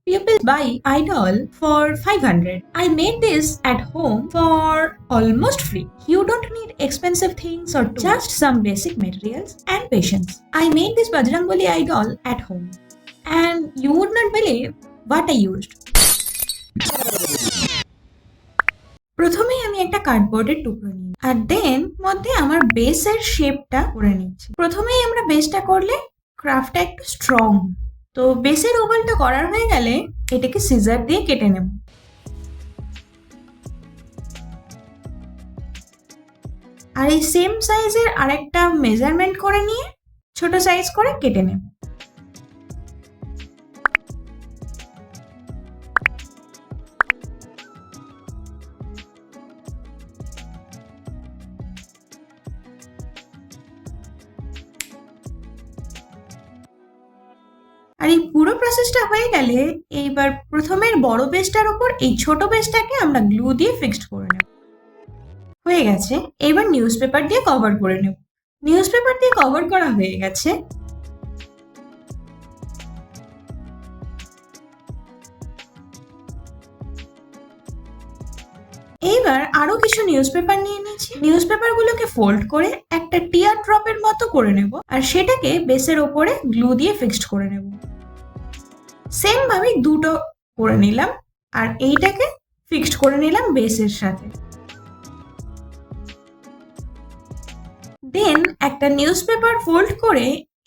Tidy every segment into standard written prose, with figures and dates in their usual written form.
People buy idol for 500. I made this at home for almost free. You don't need expensive things or tools, just some basic materials and patience. I made this Bajrangbali idol at home. And you would not believe what I used. প্রথমেই আমি একটা কার্ডবোর্ডের টুকরো নিই আর দেন মধ্যে আমার বেসের শেপটা করে নিচ্ছি। প্রথমেই আমরা বেসটা করলে ক্রাফটটা একটু স্ট্রং, তো বেসের ওভালটা করার হয়ে গেলে এটাকে সিজার দিয়ে কেটে নেব। আর এই সেম সাইজের আরেকটা মেজারমেন্ট করে নিয়ে ছোট সাইজ করে কেটে নেব। আর এই পুরো প্রসেসটা হয়ে গেলে এইবার প্রথমের বড় বেসটার উপর এই ছোট বেসটাকে আমরা গ্লু দিয়ে ফিক্সড করে নেব। হয়ে গেছে, এবার নিউজ পেপার দিয়ে কভার করে নেব। নিউজ পেপার দিয়ে কভার করা হয়ে গেছে। এইবার আরো কিছু নিউজ পেপার নিয়ে নিয়েছি। নিউজ পেপারগুলোকে ফোল্ড করে একটা টিয়ার ড্রপের মতো করে নেব আর সেটাকে বেসের ওপরে গ্লু দিয়ে ফিক্সড করে নেব। সেম ভাবে দুটো করে নিলাম আর এইটাকে ফিক্সড করে নিলাম বেসের সাথে। দেন একটা নিউজ পেপার ফোল্ড করে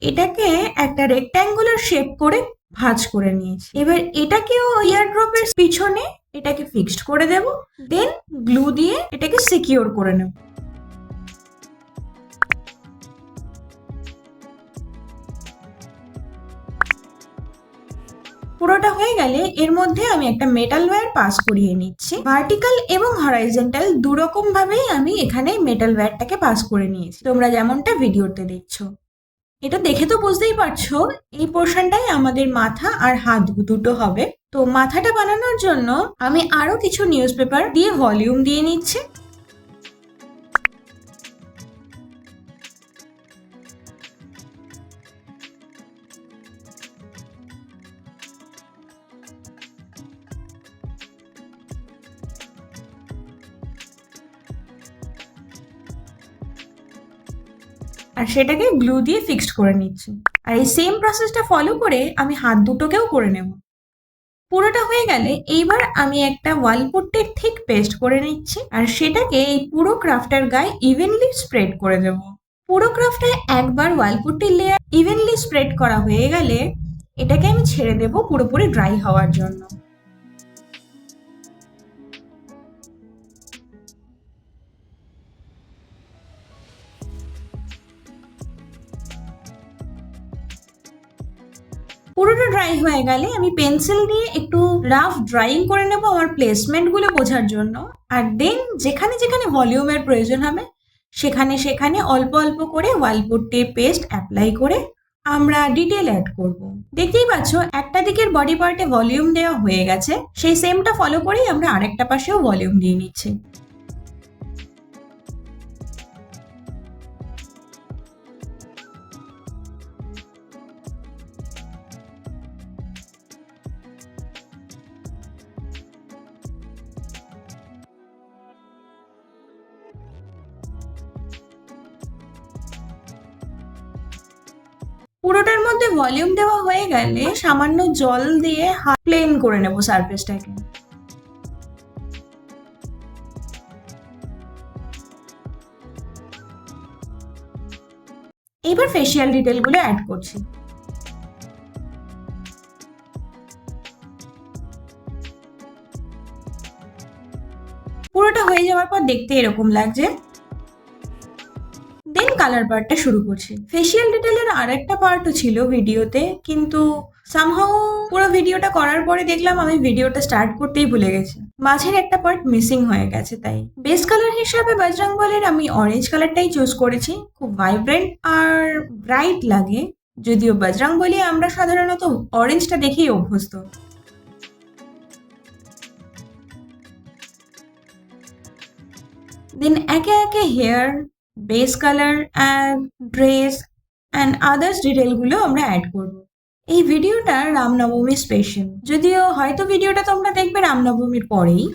এটাকে একটা রেক্ট্যাঙ্গুলার শেপ করে ভাঁজ করে নিয়েছি। এবার এটাকেও ইয়ার ড্রপের পিছনে এটাকে ফিক্সড করে দেব, দেন গ্লু দিয়ে এটাকে সিকিউর করে নেব। পুরোটা হয়ে গেলে এর মধ্যে আমি একটা মেটাল ওয়্যার পাস করিয়ে নিচ্ছি। ভার্টিক্যাল এবং হরাইজন্টাল দুরকম ভাবেই আমি এখানে মেটাল ওয়্যারটাকে পাস করে নিয়েছি, তোমরা যেমনটা ভিডিওতে দেখছো। এটা দেখে তো বুঝতেই পারছো এই পোর্শনটাই আমাদের মাথা আর হাত দুটো হবে। তো মাথাটা বানানোর জন্য আমি আরো কিছু নিউজ পেপার দিয়ে ভলিউম দিয়ে নিচ্ছি। আর সেটাকে গ্লু দিয়ে ফিক্সড করে নিচ্ছি। আর এই সেম প্রসেসটা ফলো করে আমি হাত দুটোকেও করে নেব। পুরোটা হয়ে গেলে এইবার আমি একটা ওয়াল পুট্টির থিক পেস্ট করে নিচ্ছি আর সেটাকে এই পুরো ক্রাফটের গায়ে ইভেনলি স্প্রেড করে দেব। পুরো ক্রাফটে একবার ওয়াল পুট্টির লেয়ার ইভেনলি স্প্রেড করা হয়ে গেলে এটাকে আমি ছেড়ে দেব পুরোপুরি ড্রাই হওয়ার জন্য। পুরোটা ড্রাই হয়ে গেলে আমি পেন্সিল দিয়ে একটু রাফ ড্রয়িং করে নেব আমার প্লেসমেন্ট গুলো বোঝার জন্য। আর দেন যেখানে যেখানে ভলিউমের প্রয়োজন হবে সেখানে সেখানে অল্প অল্প করে ওয়াল পুট্টি পেস্ট অ্যাপ্লাই করে আমরা ডিটেল অ্যাড করব। দেখতেই পাচ্ছ একটা দিকের বডি পার্টে ভলিউম দেওয়া হয়ে গেছে, সেই সেমটা ফলো করেই আমরা আরেকটা পাশেও ভলিউম দিয়ে নিচ্ছি। পুরোটার মধ্যে ভলিউম দেওয়া হয়ে গেলে সামান্য জল দিয়ে প্লেন করে নেব সারফেসটাকে। এবার ফেসিয়াল ডিটেল গুলো অ্যাড করছি। পুরোটা হয়ে যাওয়ার পর দেখতে এরকম লাগছে। দেন কালার পার্টটা শুরু করছি। ফেসিয়াল ডিটেলের আর একটা পার্টও ছিল ভিডিওতে, কিন্তু সামহাও পুরো ভিডিওটা করার পরে দেখলাম আমি ভিডিওটা স্টার্ট করতেই ভুলে গেছি, মাঝের একটা পার্ট মিসিং হয়ে গেছে। তাই বেস কালার হিসাবে বজরংবলির আমি অরেঞ্জ কালারটাই চুজ করেছি, খুব ভাইব্রেন্ট আর ব্রাইট লাগে। যদিও বজরংবলি আমরা সাধারণত অরেঞ্জটা দেখেই অভ্যস্ত। দেন একে একে hair, base colour and dress and others ডিটেলগুলো আমরা অ্যাড করব। এই ভিডিওটা রামনবমী স্পেশাল, যদিও হয়তো ভিডিওটা তোমরা দেখবে রামনবমীর পরেই।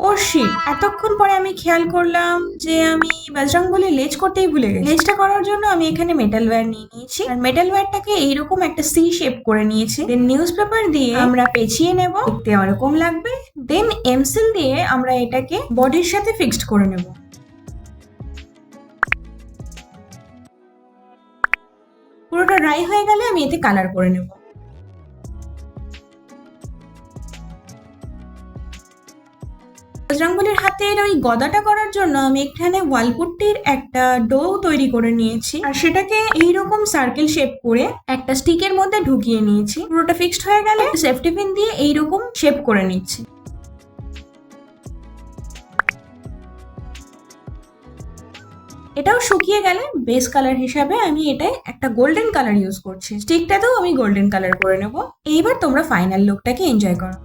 ও শিট, এতক্ষণ পরে আমি খেয়াল করলাম যে আমি বজরংবলীর লেজ করতেই ভুলে গেছি। লেজটা করার জন্য আমি এখানে মেটাল ওয়্যার নিয়ে নিয়েছি, আর মেটাল ওয়্যারটাকে এইরকম একটা সি শেপ করে নিয়েছি। দেন নিউজ পেপার দিয়ে আমরা পেঁচিয়ে নেব, দেখতে ওরকম লাগবে। দেন এমসিল দিয়ে আমরা এটাকে বডির সাথে ফিক্সড করে নেব। পুরোটা ড্রাই হয়ে গেলে আমি এতে কালার করে নেব। বজরংবলীর হাতের ওই গদাটা করার জন্য আমি এখানে ওয়ালপুট্টির একটা ডো তৈরি করে নিয়েছি, আর সেটাকে এইরকম সার্কেল শেপ করে একটা স্টিকের মধ্যে ঢুকিয়ে নিয়েছি। পুরোটা ফিক্সড হয়ে গেলে সেফটি পিন দিয়ে এইরকম শেপ করে নিচ্ছি। এটাও শুকিয়ে গেলে বেস কালার হিসাবে আমি এটাই একটা গোল্ডেন কালার ইউজ করছি। স্টিকটাতেও আমি গোল্ডেন কালার করে নেব। এইবার তোমরা ফাইনাল লুকটাকে এনজয় করো।